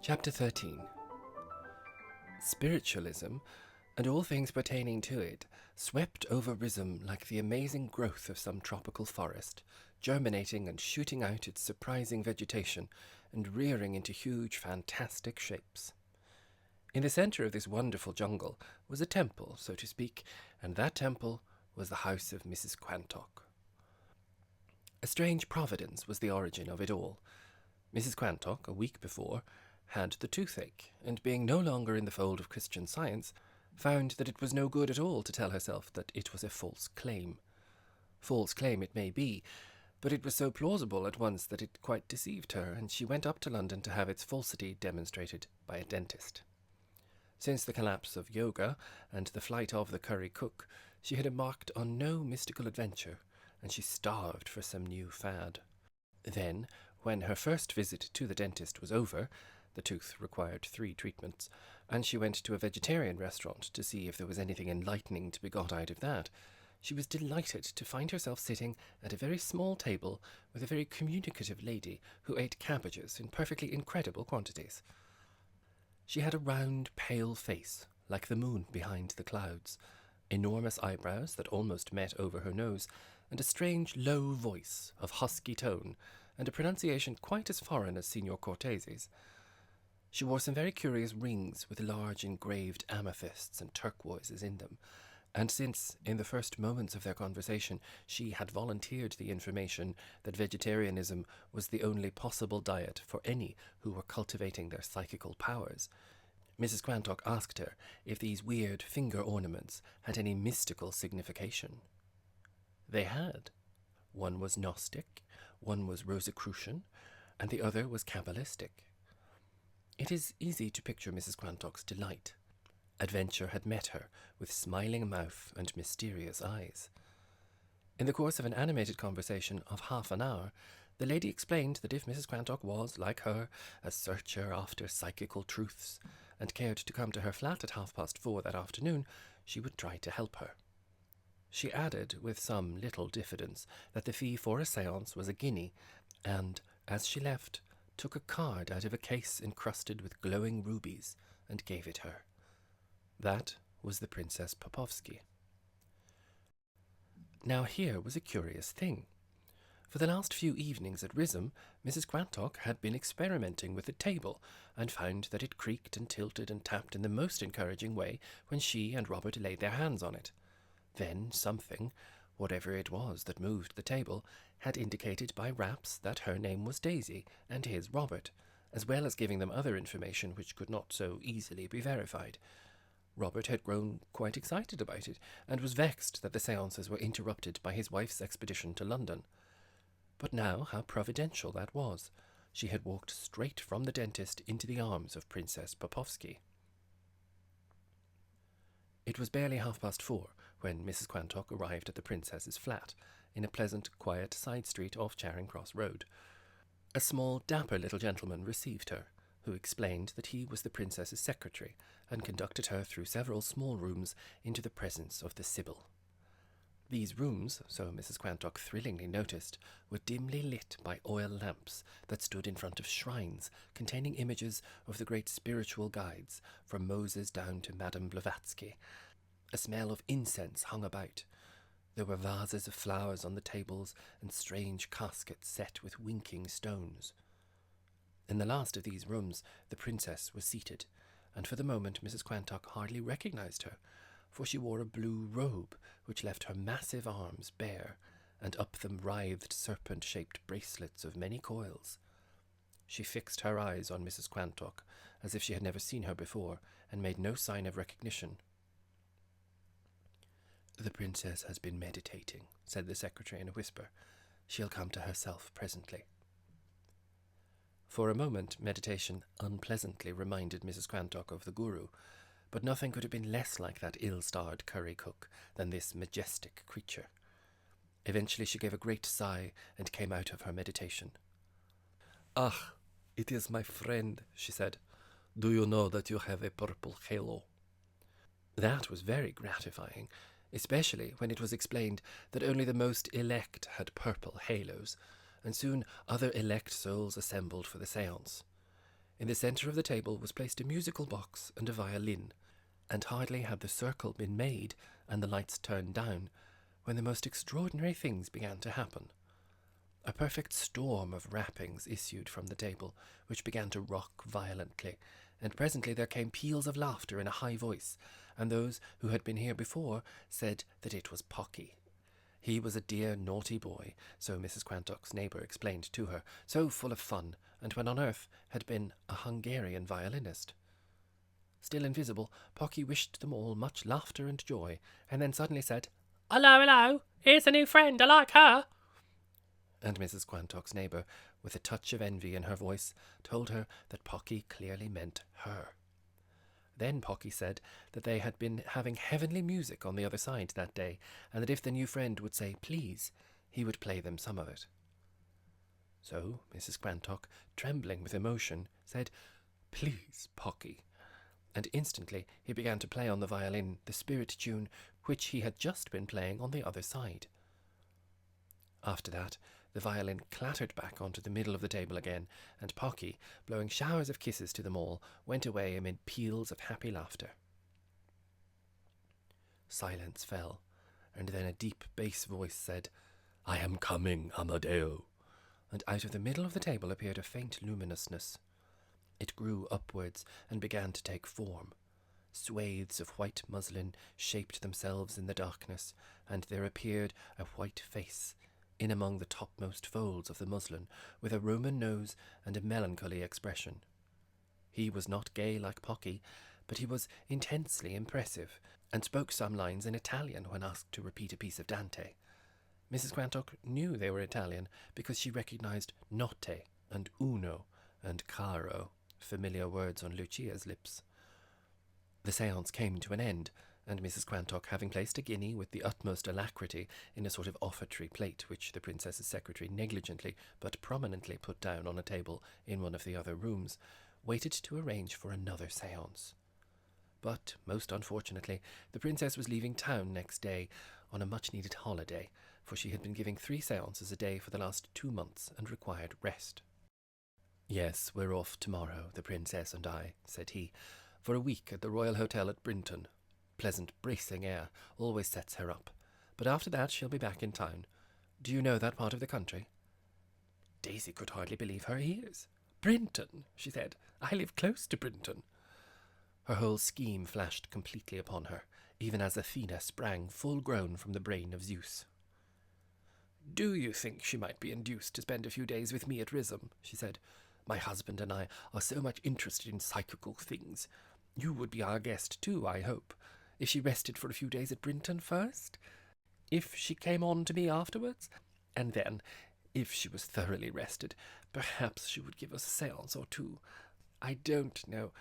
Chapter 13. Spiritualism, and all things pertaining to it, swept over Riseholme like the amazing growth of some tropical forest, germinating and shooting out its surprising vegetation and rearing into huge, fantastic shapes. In the centre of this wonderful jungle was a temple, so to speak, and that temple was the house of Mrs. Quantock. A strange providence was the origin of it all. Mrs. Quantock, a week before, had the toothache, and being no longer in the fold of Christian Science, found that it was no good at all to tell herself that it was a false claim. False claim it may be, but it was so plausible at once that it quite deceived her, and she went up to London to have its falsity demonstrated by a dentist. Since the collapse of yoga and the flight of the curry cook, she had embarked on no mystical adventure, and she starved for some new fad. Then, when her first visit to the dentist was over, the tooth required 3 treatments, and she went to a vegetarian restaurant to see if there was anything enlightening to be got out of that. She was delighted to find herself sitting at a very small table with a very communicative lady who ate cabbages in perfectly incredible quantities. She had a round, pale face, like the moon behind the clouds, enormous eyebrows that almost met over her nose, and a strange, low voice of husky tone, and a pronunciation quite as foreign as Signor Cortese's. She wore some very curious rings with large engraved amethysts and turquoises in them, and since, in the first moments of their conversation, she had volunteered the information that vegetarianism was the only possible diet for any who were cultivating their psychical powers, Mrs. Quantock asked her if these weird finger ornaments had any mystical signification. They had. One was Gnostic, one was Rosicrucian, and the other was Kabbalistic. It is easy to picture Mrs. Quantock's delight. Adventure had met her with smiling mouth and mysterious eyes. In the course of an animated conversation of half an hour, the lady explained that if Mrs. Quantock was, like her, a searcher after psychical truths, and cared to come to her flat at 4:30 that afternoon, she would try to help her. She added, with some little diffidence, that the fee for a séance was £1, and, as she left, took a card out of a case encrusted with glowing rubies and gave it her. That was the Princess Popovsky. Now here was a curious thing. For the last few evenings at Riseholme, Mrs. Quantock had been experimenting with the table, and found that it creaked and tilted and tapped in the most encouraging way when she and Robert laid their hands on it. Then something, whatever it was that moved the table, had indicated by raps that her name was Daisy and his Robert, as well as giving them other information which could not so easily be verified. Robert had grown quite excited about it, and was vexed that the séances were interrupted by his wife's expedition to London. But now how providential that was. She had walked straight from the dentist into the arms of Princess Popovsky. It was barely 4:30 when Mrs. Quantock arrived at the princess's flat, in a pleasant, quiet side street off Charing Cross Road. A small, dapper little gentleman received her, who explained that he was the princess's secretary, and conducted her through several small rooms into the presence of the Sibyl. These rooms, so Mrs. Quantock thrillingly noticed, were dimly lit by oil lamps that stood in front of shrines containing images of the great spiritual guides, from Moses down to Madame Blavatsky. A smell of incense hung about. There were vases of flowers on the tables, and strange caskets set with winking stones. In the last of these rooms the princess was seated, and for the moment Mrs. Quantock hardly recognized her, for she wore a blue robe which left her massive arms bare, and up them writhed serpent-shaped bracelets of many coils. She fixed her eyes on Mrs. Quantock, as if she had never seen her before, and made no sign of recognition. "The princess has been meditating," said the secretary in a whisper. "She'll come to herself presently." For a moment, meditation unpleasantly reminded Mrs. Quantock of the Guru, but nothing could have been less like that ill-starred curry cook than this majestic creature. Eventually she gave a great sigh and came out of her meditation. "Ah, it is my friend," she said. "Do you know that you have a purple halo?" That was very gratifying, especially when it was explained that only the most elect had purple halos, and soon other elect souls assembled for the séance. In the centre of the table was placed a musical box and a violin, and hardly had the circle been made and the lights turned down when the most extraordinary things began to happen. A perfect storm of rappings issued from the table, which began to rock violently, and presently there came peals of laughter in a high voice, and those who had been here before said that it was Pocky. He was a dear naughty boy, so Mrs. Quantock's neighbour explained to her, so full of fun, and when on earth had been a Hungarian violinist. Still invisible, Pocky wished them all much laughter and joy, and then suddenly said, "Hello, hello, here's a new friend, I like her." And Mrs. Quantock's neighbour, with a touch of envy in her voice, told her that Pocky clearly meant her. Then Pocky said that they had been having heavenly music on the other side that day, and that if the new friend would say please, he would play them some of it. So Mrs. Quantock, trembling with emotion, said, "Please, Pocky," and instantly he began to play on the violin the spirit tune which he had just been playing on the other side. After that, the violin clattered back onto the middle of the table again, and Pocky, blowing showers of kisses to them all, went away amid peals of happy laughter. Silence fell, and then a deep bass voice said, "I am coming, Amadeo," and out of the middle of the table appeared a faint luminousness. It grew upwards and began to take form. Swathes of white muslin shaped themselves in the darkness, and there appeared a white face in among the topmost folds of the muslin, with a Roman nose and a melancholy expression. He was not gay like Pocky, but he was intensely impressive, and spoke some lines in Italian when asked to repeat a piece of Dante. Mrs. Quantock knew they were Italian because she recognized notte and uno and caro, familiar words on Lucia's lips. The séance came to an end, and Mrs. Quantock, having placed a guinea with the utmost alacrity in a sort of offertory plate which the princess's secretary negligently but prominently put down on a table in one of the other rooms, waited to arrange for another séance. But, most unfortunately, the princess was leaving town next day on a much-needed holiday, for she had been giving 3 séances a day for the last 2 months and required rest. "Yes, we're off tomorrow, the princess and I," said he, "for a week at the Royal Hotel at Brinton. Pleasant, bracing air always sets her up. But after that she'll be back in town. Do you know that part of the country?" Daisy could hardly believe her ears. "Brinton," she said. "I live close to Brinton." Her whole scheme flashed completely upon her, even as Athena sprang full-grown from the brain of Zeus. "Do you think she might be induced to spend a few days with me at Riseholme?" she said. "My husband and I are so much interested in psychical things. You would be our guest too, I hope. If she rested for a few days at Brinton first? If she came on to me afterwards? And then, if she was thoroughly rested, perhaps she would give us a séance or 2. I don't know."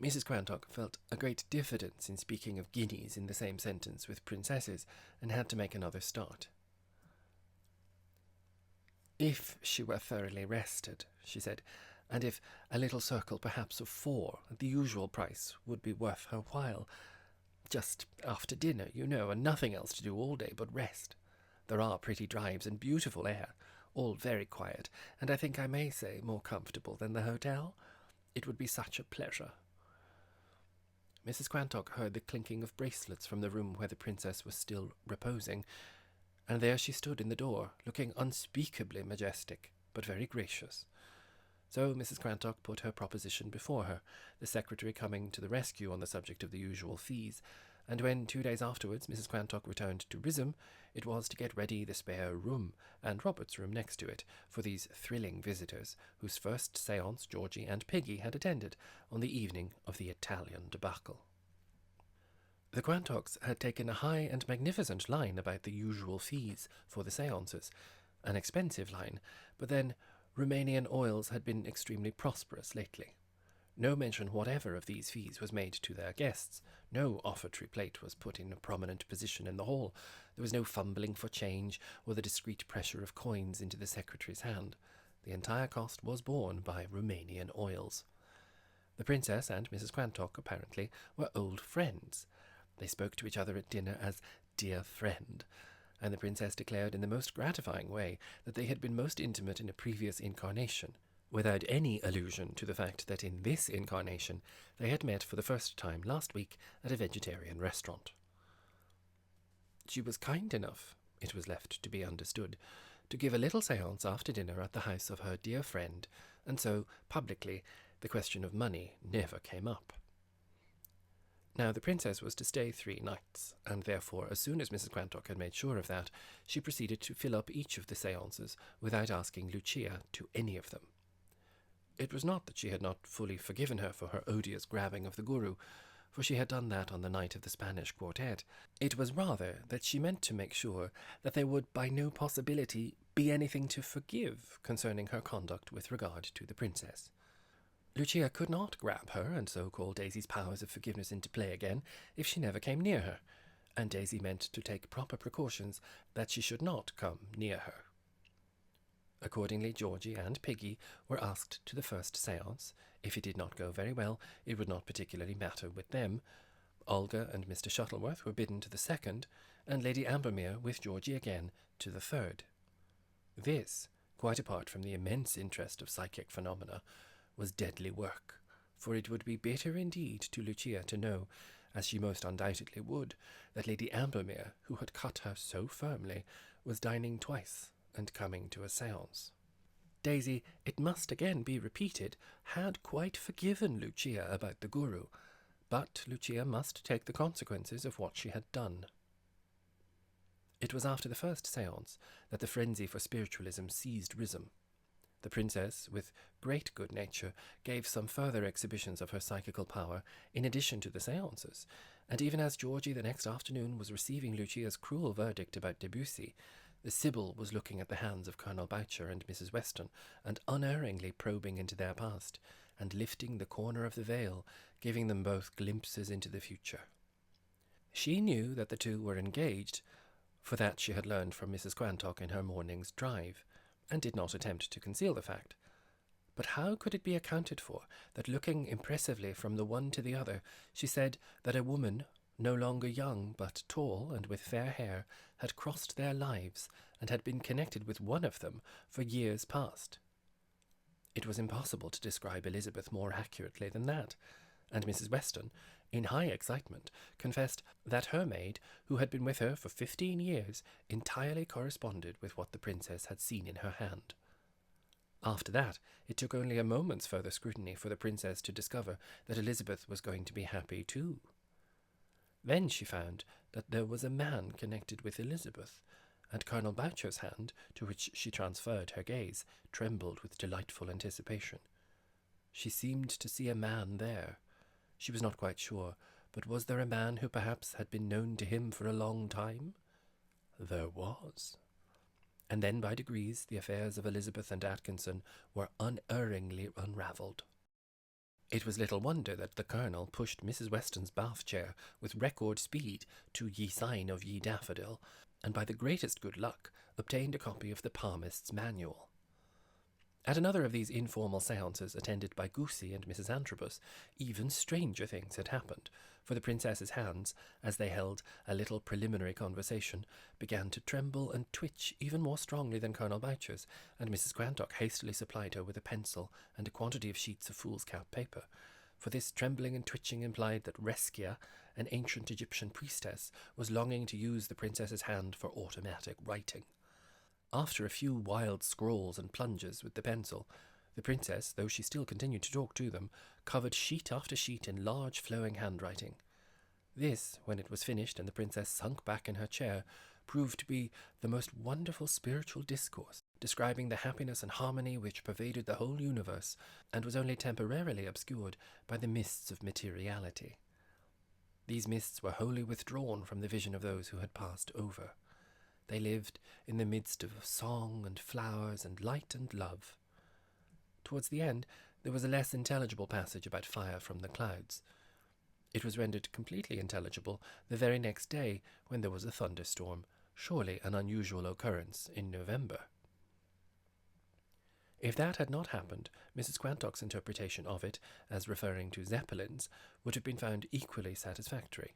Mrs. Quantock felt a great diffidence in speaking of guineas in the same sentence with princesses, and had to make another start. "If she were thoroughly rested," she said, "and if a little circle perhaps of 4 at the usual price would be worth her while. Just after dinner, you know, and nothing else to do all day but rest. There are pretty drives and beautiful air, all very quiet, and I think I may say more comfortable than the hotel. It would be such a pleasure." Mrs. Quantock heard the clinking of bracelets from the room where the princess was still reposing, and there she stood in the door, looking unspeakably majestic, but very gracious. So Mrs. Quantock put her proposition before her, the secretary coming to the rescue on the subject of the usual fees, and when 2 days afterwards Mrs. Quantock returned to Riseholme, it was to get ready the spare room, and Robert's room next to it, for these thrilling visitors, whose first séance Georgie and Piggy had attended on the evening of the Italian debacle. The Quantocks had taken a high and magnificent line about the usual fees for the séances, an expensive line, but then Romanian oils had been extremely prosperous lately. No mention whatever of these fees was made to their guests. No offertory plate was put in a prominent position in the hall. There was no fumbling for change or the discreet pressure of coins into the secretary's hand. The entire cost was borne by Romanian oils. The princess and Mrs. Quantock, apparently, were old friends. They spoke to each other at dinner as "dear friend," and the princess declared in the most gratifying way that they had been most intimate in a previous incarnation, without any allusion to the fact that in this incarnation they had met for the first time last week at a vegetarian restaurant. She was kind enough, it was left to be understood, to give a little séance after dinner at the house of her dear friend, and so, publicly, the question of money never came up. Now, the princess was to stay 3 nights, and therefore, as soon as Mrs. Quantock had made sure of that, she proceeded to fill up each of the séances without asking Lucia to any of them. It was not that she had not fully forgiven her for her odious grabbing of the guru, for she had done that on the night of the Spanish quartet. It was rather that she meant to make sure that there would by no possibility be anything to forgive concerning her conduct with regard to the princess. Lucia could not grab her and so call Daisy's powers of forgiveness into play again if she never came near her, and Daisy meant to take proper precautions that she should not come near her. Accordingly, Georgie and Piggy were asked to the first séance. If it did not go very well, it would not particularly matter with them. Olga and Mr. Shuttleworth were bidden to the second, and Lady Ambermere with Georgie again to the third. This, quite apart from the immense interest of psychic phenomena, was deadly work, for it would be bitter indeed to Lucia to know, as she most undoubtedly would, that Lady Ambermere, who had cut her so firmly, was dining twice and coming to a séance. Daisy, it must again be repeated, had quite forgiven Lucia about the guru, but Lucia must take the consequences of what she had done. It was after the first séance that the frenzy for spiritualism seized Riseholme. The princess, with great good nature, gave some further exhibitions of her psychical power in addition to the séances, and even as Georgie the next afternoon was receiving Lucia's cruel verdict about Debussy, the Sibyl was looking at the hands of Colonel Boucher and Mrs. Weston, and unerringly probing into their past, and lifting the corner of the veil, giving them both glimpses into the future. She knew that the two were engaged, for that she had learned from Mrs. Quantock in her morning's drive, and did not attempt to conceal the fact. But how could it be accounted for that, looking impressively from the one to the other, she said that a woman, no longer young but tall and with fair hair, had crossed their lives and had been connected with one of them for years past? It was impossible to describe Elizabeth more accurately than that, and Mrs. Weston, in high excitement, confessed that her maid, who had been with her for 15 years, entirely corresponded with what the princess had seen in her hand. After that, it took only a moment's further scrutiny for the princess to discover that Elizabeth was going to be happy too. Then she found that there was a man connected with Elizabeth, and Colonel Boucher's hand, to which she transferred her gaze, trembled with delightful anticipation. She seemed to see a man there. She was not quite sure, but was there a man who perhaps had been known to him for a long time? There was. And then by degrees the affairs of Elizabeth and Atkinson were unerringly unravelled. It was little wonder that the Colonel pushed Mrs. Weston's bath chair with record speed to Ye Sign of Ye Daffodil, and by the greatest good luck obtained a copy of the Palmist's Manual. At another of these informal séances attended by Goosey and Mrs. Antrobus, even stranger things had happened, for the princess's hands, as they held a little preliminary conversation, began to tremble and twitch even more strongly than Colonel Boucher's, and Mrs. Quantock hastily supplied her with a pencil and a quantity of sheets of foolscap paper, for this trembling and twitching implied that Reskia, an ancient Egyptian priestess, was longing to use the princess's hand for automatic writing. After a few wild scrawls and plunges with the pencil, the princess, though she still continued to talk to them, covered sheet after sheet in large flowing handwriting. This, when it was finished and the princess sunk back in her chair, proved to be the most wonderful spiritual discourse, describing the happiness and harmony which pervaded the whole universe, and was only temporarily obscured by the mists of materiality. These mists were wholly withdrawn from the vision of those who had passed over. They lived in the midst of song and flowers and light and love. Towards the end, there was a less intelligible passage about fire from the clouds. It was rendered completely intelligible the very next day when there was a thunderstorm, surely an unusual occurrence in November. If that had not happened, Mrs. Quantock's interpretation of it, as referring to zeppelins, would have been found equally satisfactory.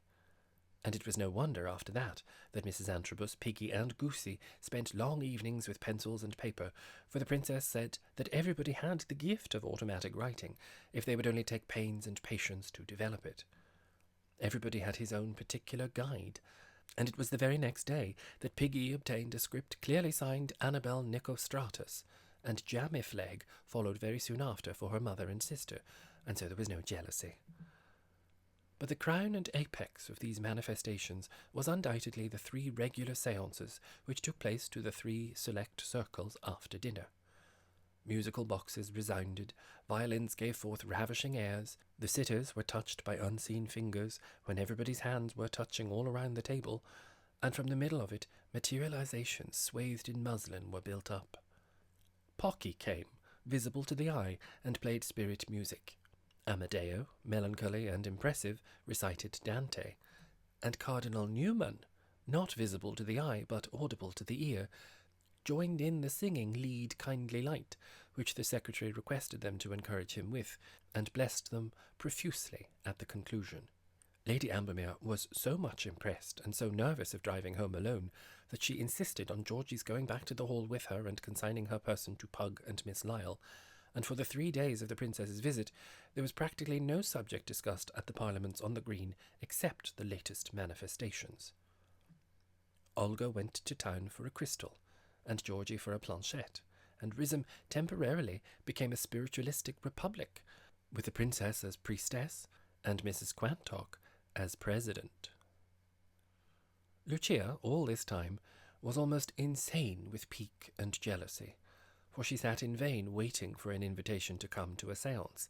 And it was no wonder after that Mrs. Antrobus, Piggy, and Goosey spent long evenings with pencils and paper, for the princess said that everybody had the gift of automatic writing, if they would only take pains and patience to develop it. Everybody had his own particular guide, and it was the very next day that Piggy obtained a script clearly signed Annabel Nicostratus, and Jamifleg followed very soon after for her mother and sister, and so there was no jealousy. But the crown and apex of these manifestations was undoubtedly the 3 regular seances which took place to the 3 select circles after dinner. Musical boxes resounded, violins gave forth ravishing airs, the sitters were touched by unseen fingers when everybody's hands were touching all around the table, and from the middle of it materializations swathed in muslin were built up. Pocky came, visible to the eye, and played spirit music. Amadeo, melancholy and impressive, recited Dante, and Cardinal Newman, not visible to the eye but audible to the ear, joined in the singing Lead Kindly Light, which the secretary requested them to encourage him with, and blessed them profusely at the conclusion. Lady Ambermere was so much impressed and so nervous of driving home alone that she insisted on Georgie's going back to the hall with her and consigning her person to Pug and Miss Lyle, and for the 3 days of the princess's visit there was practically no subject discussed at the parliaments on the green except the latest manifestations. Olga went to town for a crystal, and Georgie for a planchette, and Riseholme temporarily became a spiritualistic republic, with the princess as priestess and Mrs. Quantock as president. Lucia, all this time, was almost insane with pique and jealousy, for she sat in vain waiting for an invitation to come to a séance,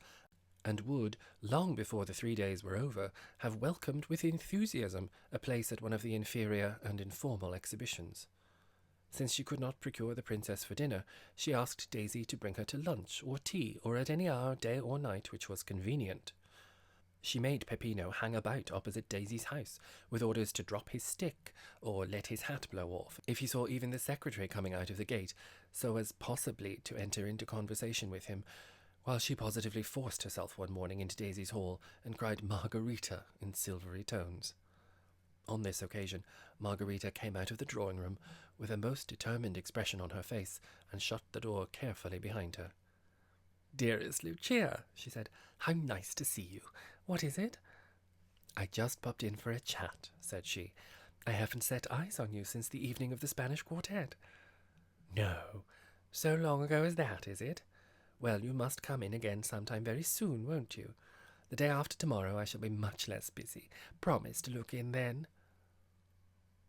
and would, long before the 3 days were over, have welcomed with enthusiasm a place at one of the inferior and informal exhibitions. Since she could not procure the princess for dinner, she asked Daisy to bring her to lunch or tea, or at any hour, day or night, which was convenient. She made Peppino hang about opposite Daisy's house, with orders to drop his stick, or let his hat blow off, if he saw even the secretary coming out of the gate, so as possibly to enter into conversation with him, while she positively forced herself one morning into Daisy's hall, and cried Margarita in silvery tones. On this occasion, Margarita came out of the drawing-room with a most determined expression on her face, and shut the door carefully behind her. "Dearest Lucia," she said, "how nice to see you. What is it?" "I just popped in for a chat," said she. "I haven't set eyes on you since the evening of the Spanish quartet." "No, so long ago as that, is it? Well, you must come in again sometime very soon, won't you? The day after tomorrow I shall be much less busy. Promise to look in then."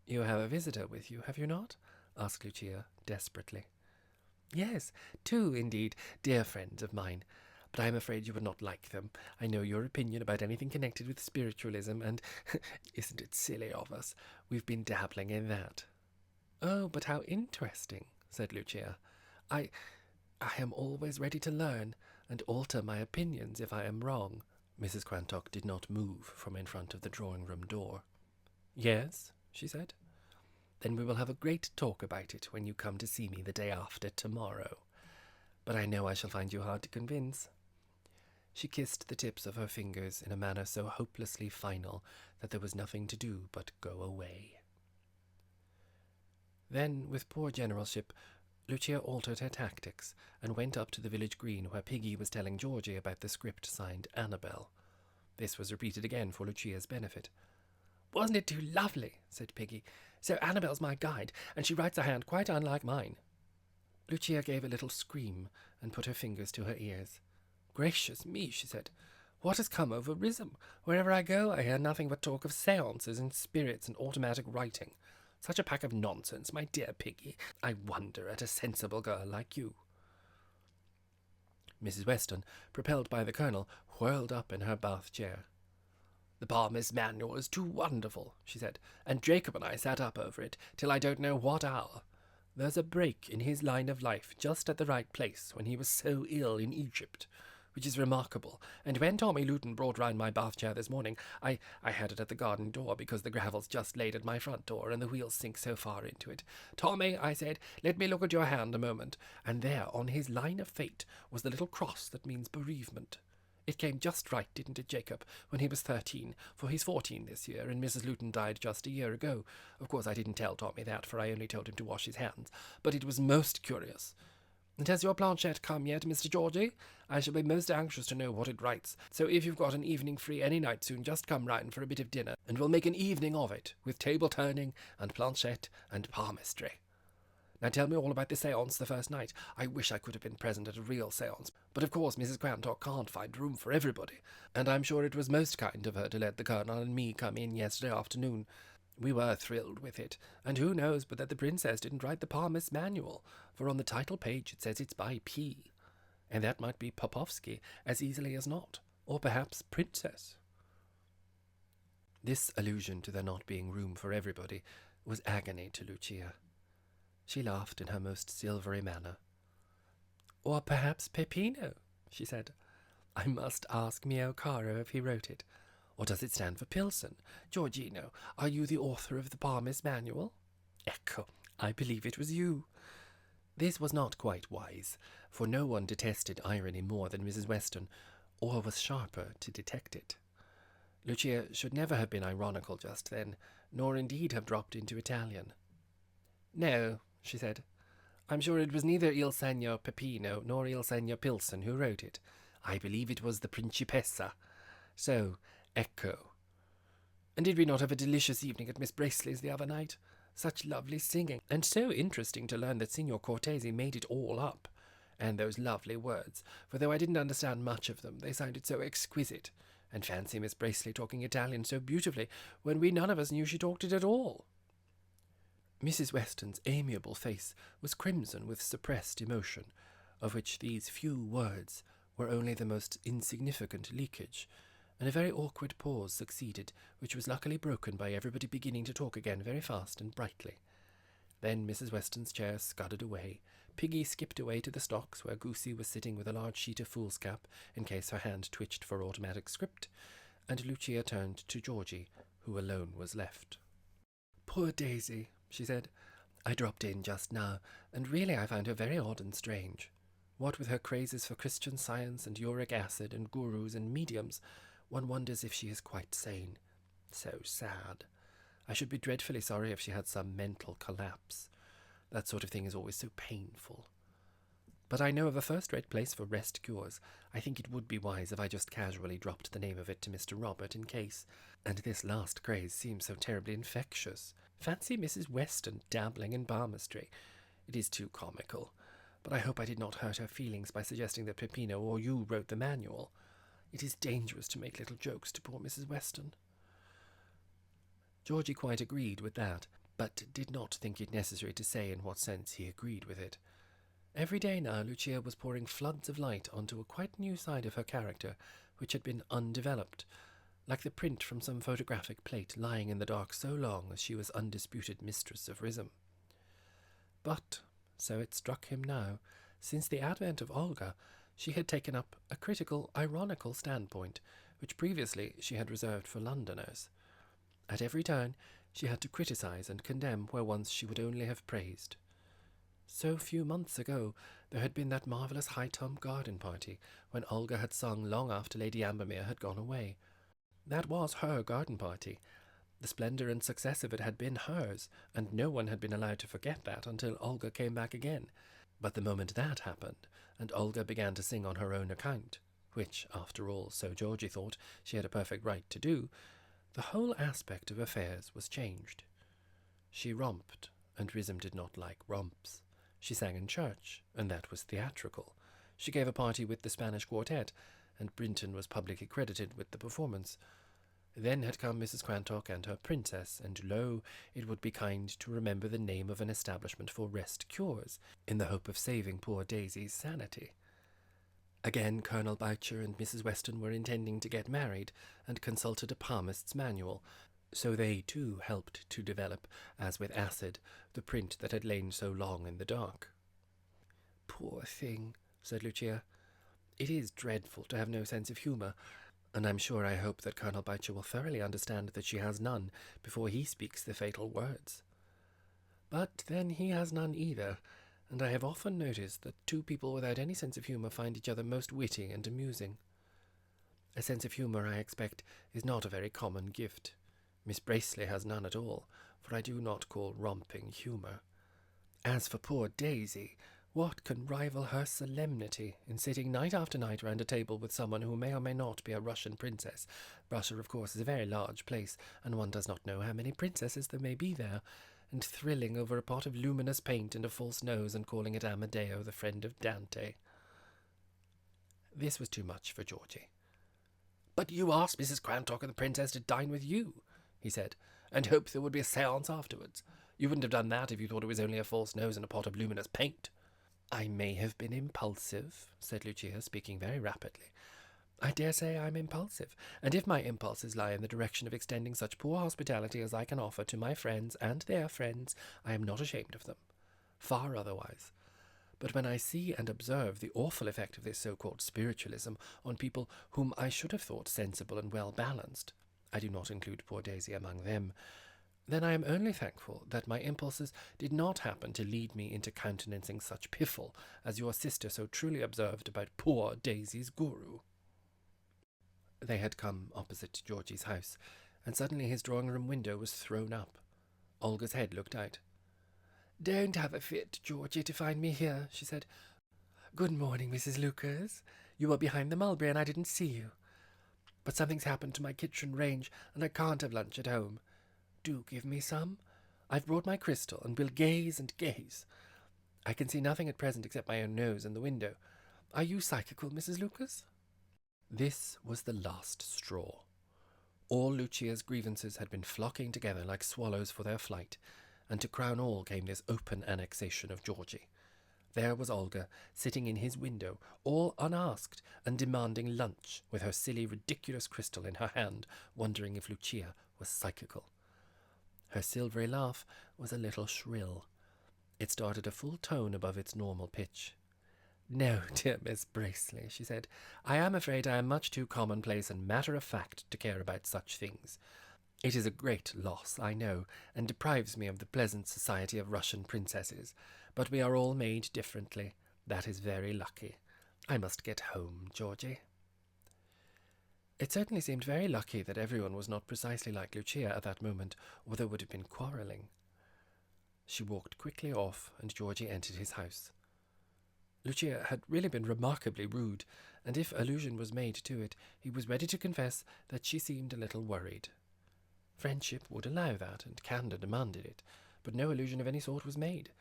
"You have a visitor with you, have you not?" asked Lucia desperately. "Yes, 2, indeed, dear friends of mine. But I am afraid you would not like them. I know your opinion about anything connected with spiritualism, and isn't it silly of us? We've been dabbling in that." "Oh, but how interesting," said Lucia. I am always ready to learn, and alter my opinions if I am wrong." Mrs. Quantock did not move from in front of the drawing-room door. "Yes," she said. "Then we will have a great talk about it when you come to see me the day after tomorrow. But I know I shall find you hard to convince." She kissed the tips of her fingers in a manner so hopelessly final that there was nothing to do but go away. Then, with poor generalship, Lucia altered her tactics, and went up to the village green where Piggy was telling Georgie about the script signed Annabel. This was repeated again for Lucia's benefit. "Wasn't it too lovely?" said Piggy. "So Annabel's my guide, and she writes a hand quite unlike mine." Lucia gave a little scream, and put her fingers to her ears. "Gracious me," she said, "what has come over Riseholme? Wherever I go, I hear nothing but talk of séances and spirits and automatic writing. Such a pack of nonsense, my dear Piggy. I wonder at a sensible girl like you." Mrs. Weston, propelled by the Colonel, whirled up in her bath chair. "The Palmer's manual is too wonderful," she said, "and Jacob and I sat up over it till I don't know what hour. There's a break in his line of life just at the right place when he was so ill in Egypt, which is remarkable, and when Tommy Luton brought round my bath chair this morning, I had it at the garden door because the gravel's just laid at my front door and the wheels sink so far into it. 'Tommy,' I said, 'let me look at your hand a moment,' and there on his line of fate was the little cross that means bereavement. It came just right, didn't it, Jacob, when he was 13, for he's 14 this year, and Mrs. Luton died just a year ago. Of course, I didn't tell Tommy that, for I only told him to wash his hands, but it was most curious. And has your planchette come yet, Mr. Georgie? I shall be most anxious to know what it writes, so if you've got an evening free any night soon, just come round for a bit of dinner, and we'll make an evening of it, with table-turning, and planchette, and palmistry. Now tell me all about the séance the first night. I wish I could have been present at a real séance, but of course Mrs. Quantock can't find room for everybody, and I'm sure it was most kind of her to let the Colonel and me come in yesterday afternoon. We were thrilled with it, and who knows but that the Princess didn't write the Palmist's Manual, for on the title page it says it's by P, and that might be Popovsky as easily as not, or perhaps Princess. This allusion to there not being room for everybody was agony to Lucia. She laughed in her most silvery manner. Or perhaps Peppino, she said. I must ask mio caro if he wrote it. Or does it stand for Pilsen? Giorgino, are you the author of the Palmist's Manual? Ecco, I believe it was you. This was not quite wise, for no one detested irony more than Mrs. Weston, or was sharper to detect it. Lucia should never have been ironical just then, nor indeed have dropped into Italian. No, she said. I'm sure it was neither Il Signor Peppino nor Il Signor Pilsen who wrote it. I believe it was the Principessa. So, ecco. And did we not have a delicious evening at Miss Bracely's the other night? Such lovely singing, and so interesting to learn that Signor Cortese made it all up. And those lovely words, for though I didn't understand much of them, they sounded so exquisite. And fancy Miss Bracely talking Italian so beautifully, when we none of us knew she talked it at all. Mrs. Weston's amiable face was crimson with suppressed emotion, of which these few words were only the most insignificant leakage, and a very awkward pause succeeded, which was luckily broken by everybody beginning to talk again very fast and brightly. Then Mrs. Weston's chair scudded away, Piggy skipped away to the stocks, where Goosey was sitting with a large sheet of foolscap, in case her hand twitched for automatic script, and Lucia turned to Georgie, who alone was left. Poor Daisy, she said. I dropped in just now, and really I found her very odd and strange. What with her crazes for Christian Science and uric acid and gurus and mediums, one wonders if she is quite sane. So sad. I should be dreadfully sorry if she had some mental collapse. That sort of thing is always so painful. But I know of a first-rate place for rest cures. I think it would be wise if I just casually dropped the name of it to Mr. Robert in case. And this last craze seems so terribly infectious. Fancy Mrs. Weston dabbling in palmistry. It is too comical. But I hope I did not hurt her feelings by suggesting that Peppino or you wrote the manual. It is dangerous to make little jokes to poor Mrs. Weston. Georgie quite agreed with that, but did not think it necessary to say in what sense he agreed with it. Every day now Lucia was pouring floods of light onto a quite new side of her character, which had been undeveloped, like the print from some photographic plate lying in the dark so long as she was undisputed mistress of Riseholme. But, so it struck him now, since the advent of Olga, she had taken up a critical, ironical standpoint, which previously she had reserved for Londoners. At every turn, she had to criticize and condemn where once she would only have praised. So few months ago, there had been that marvellous high-tom garden party, when Olga had sung long after Lady Ambermere had gone away. That was her garden party. The splendour and success of it had been hers, and no one had been allowed to forget that until Olga came back again. But the moment that happened, and Olga began to sing on her own account, which, after all, so Georgie thought, she had a perfect right to do, the whole aspect of affairs was changed. She romped, and Riseholme did not like romps. She sang in church, and that was theatrical. She gave a party with the Spanish quartet, and Brinton was publicly credited with the performance. Then had come Mrs. Quantock and her princess, and lo, it would be kind to remember the name of an establishment for rest cures, in the hope of saving poor Daisy's sanity. Again Colonel Boucher and Mrs. Weston were intending to get married, and consulted a palmist's manual, so they too helped to develop, as with acid, the print that had lain so long in the dark. Poor thing, said Lucia. It is dreadful to have no sense of humour, and I'm sure I hope that Colonel Boucher will thoroughly understand that she has none before he speaks the fatal words. But then he has none either, and I have often noticed that two people without any sense of humour find each other most witty and amusing. A sense of humour, I expect, is not a very common gift. Miss Bracely has none at all, for I do not call romping humour. As for poor Daisy, what can rival her solemnity in sitting night after night round a table with someone who may or may not be a Russian princess? Russia, of course, is a very large place, and one does not know how many princesses there may be there, and thrilling over a pot of luminous paint and a false nose and calling it Amadeo, the friend of Dante. This was too much for Georgie. "But you asked Mrs. Quantock and the princess to dine with you," he said, "and hoped there would be a séance afterwards. You wouldn't have done that if you thought it was only a false nose and a pot of luminous paint." "I may have been impulsive," said Lucia, speaking very rapidly. "I dare say I'm impulsive, and if my impulses lie in the direction of extending such poor hospitality as I can offer to my friends and their friends, I am not ashamed of them. Far otherwise. But when I see and observe the awful effect of this so-called spiritualism on people whom I should have thought sensible and well-balanced, I do not include poor Daisy among them, then I am only thankful that my impulses did not happen to lead me into countenancing such piffle as your sister so truly observed about poor Daisy's guru." They had come opposite Georgie's house, and suddenly his drawing-room window was thrown up. Olga's head looked out. "Don't have a fit, Georgie, to find me here," she said. "Good morning, Mrs. Lucas. You were behind the mulberry and I didn't see you. But something's happened to my kitchen range and I can't have lunch at home. Do give me some. I've brought my crystal and will gaze and gaze. I can see nothing at present except my own nose and the window. Are you psychical, Mrs. Lucas?" This was the last straw. All Lucia's grievances had been flocking together like swallows for their flight, and to crown all came this open annexation of Georgie. There was Olga, sitting in his window, all unasked, and demanding lunch, with her silly, ridiculous crystal in her hand, wondering if Lucia was psychical. Her silvery laugh was a little shrill. It started a full tone above its normal pitch. "No, dear Miss Bracely," she said, "I am afraid I am much too commonplace and matter-of-fact to care about such things. It is a great loss, I know, and deprives me of the pleasant society of Russian princesses, but we are all made differently. That is very lucky. I must get home, Georgie." It certainly seemed very lucky that everyone was not precisely like Lucia at that moment, or there would have been quarrelling. She walked quickly off, and Georgie entered his house. Lucia had really been remarkably rude, and if allusion was made to it, he was ready to confess that she seemed a little worried. Friendship would allow that, and candour demanded it, but no allusion of any sort was made.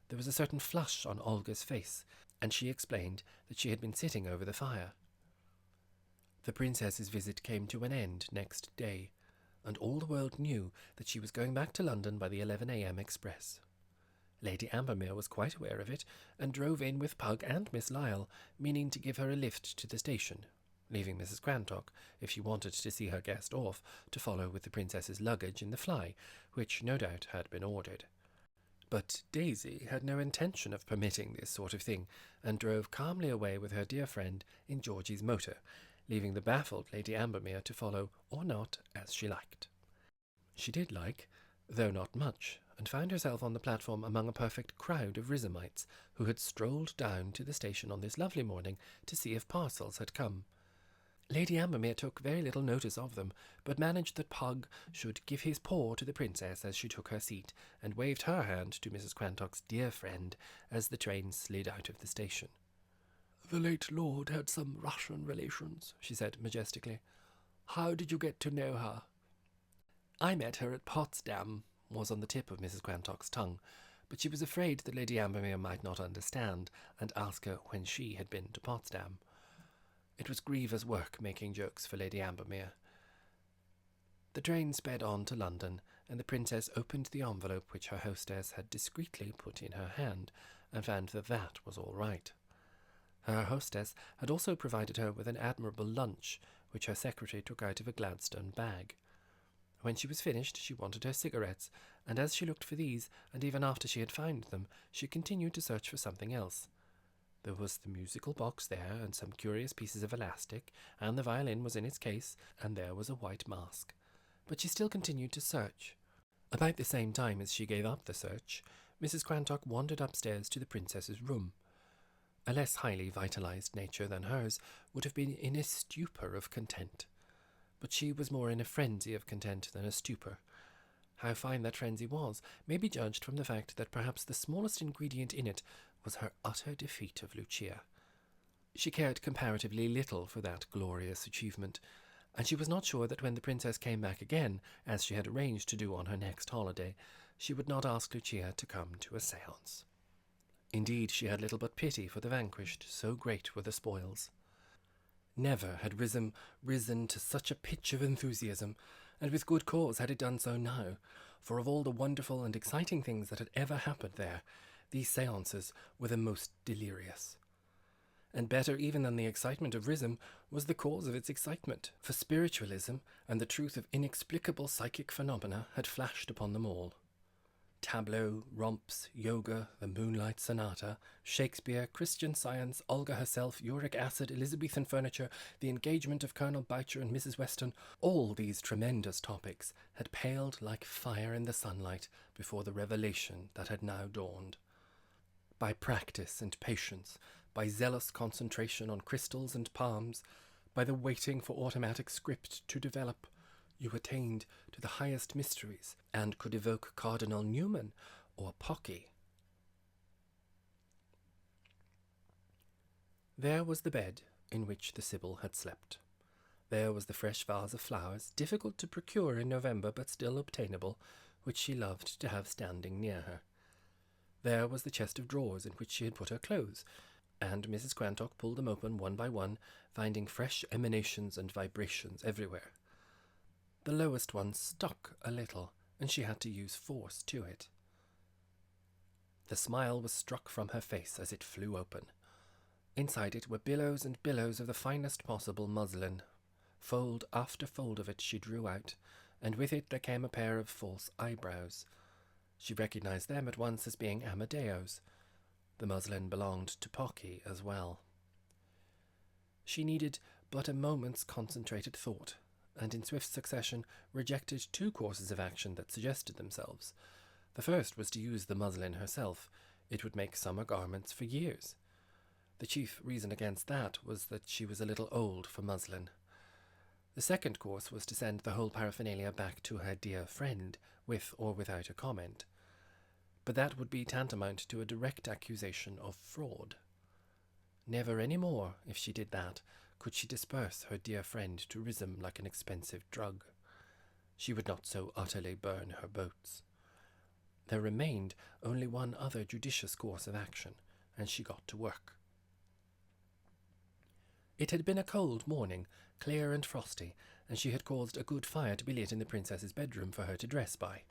There was a certain flush on Olga's face, and she explained that she had been sitting over the fire. The princess's visit came to an end next day, and all the world knew that she was going back to London by the 11 a.m. express. Lady Ambermere was quite aware of it, and drove in with Pug and Miss Lyle, meaning to give her a lift to the station, leaving Mrs. Quantock, if she wanted to see her guest off, to follow with the princess's luggage in the fly, which no doubt had been ordered. But Daisy had no intention of permitting this sort of thing, and drove calmly away with her dear friend in Georgie's motor, leaving the baffled Lady Ambermere to follow or not as she liked. She did like, though not much, and found herself on the platform among a perfect crowd of Risehomites who had strolled down to the station on this lovely morning to see if parcels had come. Lady Ambermere took very little notice of them, but managed that Pug should give his paw to the princess as she took her seat, and waved her hand to Mrs. Quantock's dear friend as the train slid out of the station. "The late lord had some Russian relations," she said majestically. "How did you get to know her?" "I met her at Potsdam," was on the tip of Mrs. Quantock's tongue, but she was afraid that Lady Ambermere might not understand, and ask her when she had been to Potsdam. It was grievous work making jokes for Lady Ambermere. The train sped on to London, and the princess opened the envelope which her hostess had discreetly put in her hand, and found that that was all right. Her hostess had also provided her with an admirable lunch, which her secretary took out of a Gladstone bag. When she was finished, she wanted her cigarettes, and as she looked for these, and even after she had found them, she continued to search for something else. There was the musical box there, and some curious pieces of elastic, and the violin was in its case, and there was a white mask. But she still continued to search. About the same time as she gave up the search, Mrs. Quantock wandered upstairs to the princess's room. A less highly vitalized nature than hers would have been in a stupor of content, but she was more in a frenzy of content than a stupor. How fine that frenzy was may be judged from the fact that perhaps the smallest ingredient in it was her utter defeat of Lucia. She cared comparatively little for that glorious achievement, and she was not sure that when the princess came back again, as she had arranged to do on her next holiday, she would not ask Lucia to come to a séance. Indeed, she had little but pity for the vanquished, so great were the spoils. Never had Riseholme risen to such a pitch of enthusiasm, and with good cause had it done so now, for of all the wonderful and exciting things that had ever happened there, these séances were the most delirious. And better even than the excitement of Riseholme was the cause of its excitement, for spiritualism and the truth of inexplicable psychic phenomena had flashed upon them all. Tableau, romps, yoga, the Moonlight Sonata, Shakespeare, Christian Science, Olga herself, uric acid, Elizabethan furniture, the engagement of Colonel Boucher and Mrs. Weston, all these tremendous topics had paled like fire in the sunlight before the revelation that had now dawned. By practice and patience, by zealous concentration on crystals and palms, by the waiting for automatic script to develop, you attained to the highest mysteries, and could evoke Cardinal Newman or Pocky. There was the bed in which the Sibyl had slept. There was the fresh vase of flowers, difficult to procure in November but still obtainable, which she loved to have standing near her. There was the chest of drawers in which she had put her clothes, and Mrs. Quantock pulled them open one by one, finding fresh emanations and vibrations everywhere. The lowest one stuck a little, and she had to use force to it. The smile was struck from her face as it flew open. Inside it were billows and billows of the finest possible muslin. Fold after fold of it she drew out, and with it there came a pair of false eyebrows. She recognized them at once as being Amadeo's. The muslin belonged to Pocky as well. She needed but a moment's concentrated thought, and in swift succession rejected two courses of action that suggested themselves. The first was to use the muslin herself. It would make summer garments for years. The chief reason against that was that she was a little old for muslin. The second course was to send the whole paraphernalia back to her dear friend, with or without a comment. But that would be tantamount to a direct accusation of fraud. Never any more, if she did that, could she disperse her dear friend to Riseholme like an expensive drug. She would not so utterly burn her boats. There remained only one other judicious course of action, and she got to work. It had been a cold morning, clear and frosty, and she had caused a good fire to be lit in the princess's bedroom for her to dress by.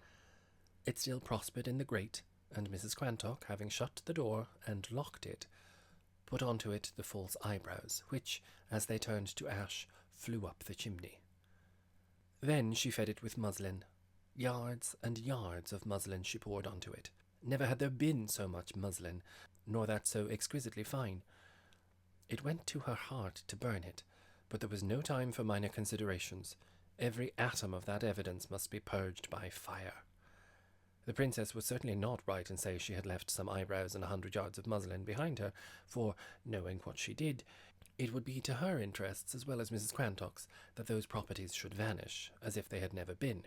It still prospered in the grate, and Mrs. Quantock, having shut the door and locked it, put onto it the false eyebrows, which, as they turned to ash, flew up the chimney. Then she fed it with muslin. Yards and yards of muslin she poured onto it. Never had there been so much muslin, nor that so exquisitely fine. It went to her heart to burn it, but there was no time for minor considerations. Every atom of that evidence must be purged by fire. The princess was certainly not right in saying she had left some eyebrows and 100 yards of muslin behind her, for, knowing what she did, it would be to her interests as well as Mrs. Quantock's that those properties should vanish, as if they had never been.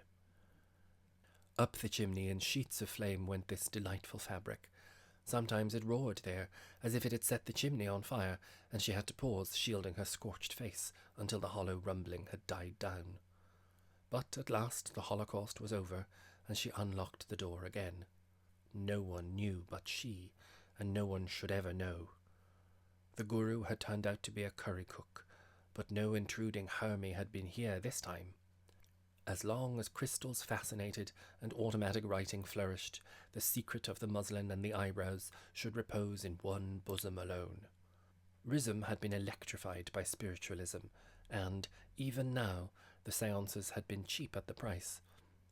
Up the chimney in sheets of flame went this delightful fabric. Sometimes it roared there, as if it had set the chimney on fire, and she had to pause, shielding her scorched face, until the hollow rumbling had died down. But at last the holocaust was over, and she unlocked the door again. No one knew but she, and no one should ever know. The guru had turned out to be a curry cook, but no intruding Hermie had been here this time. As long as crystals fascinated and automatic writing flourished, the secret of the muslin and the eyebrows should repose in one bosom alone. Riseholme had been electrified by spiritualism, and, even now, the séances had been cheap at the price,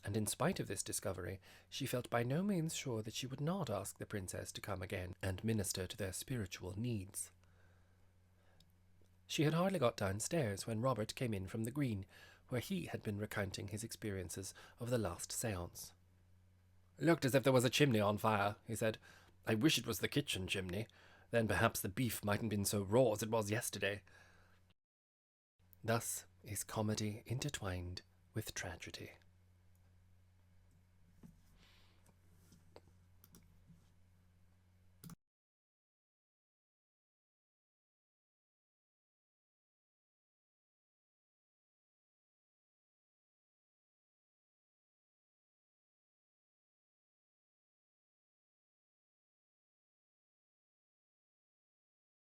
and in spite of this discovery, she felt by no means sure that she would not ask the princess to come again and minister to their spiritual needs. She had hardly got downstairs when Robert came in from the green, where he had been recounting his experiences of the last séance. "Looked as if there was a chimney on fire," he said. "I wish it was the kitchen chimney. Then perhaps the beef mightn't been so raw as it was yesterday. Thus is comedy intertwined with tragedy.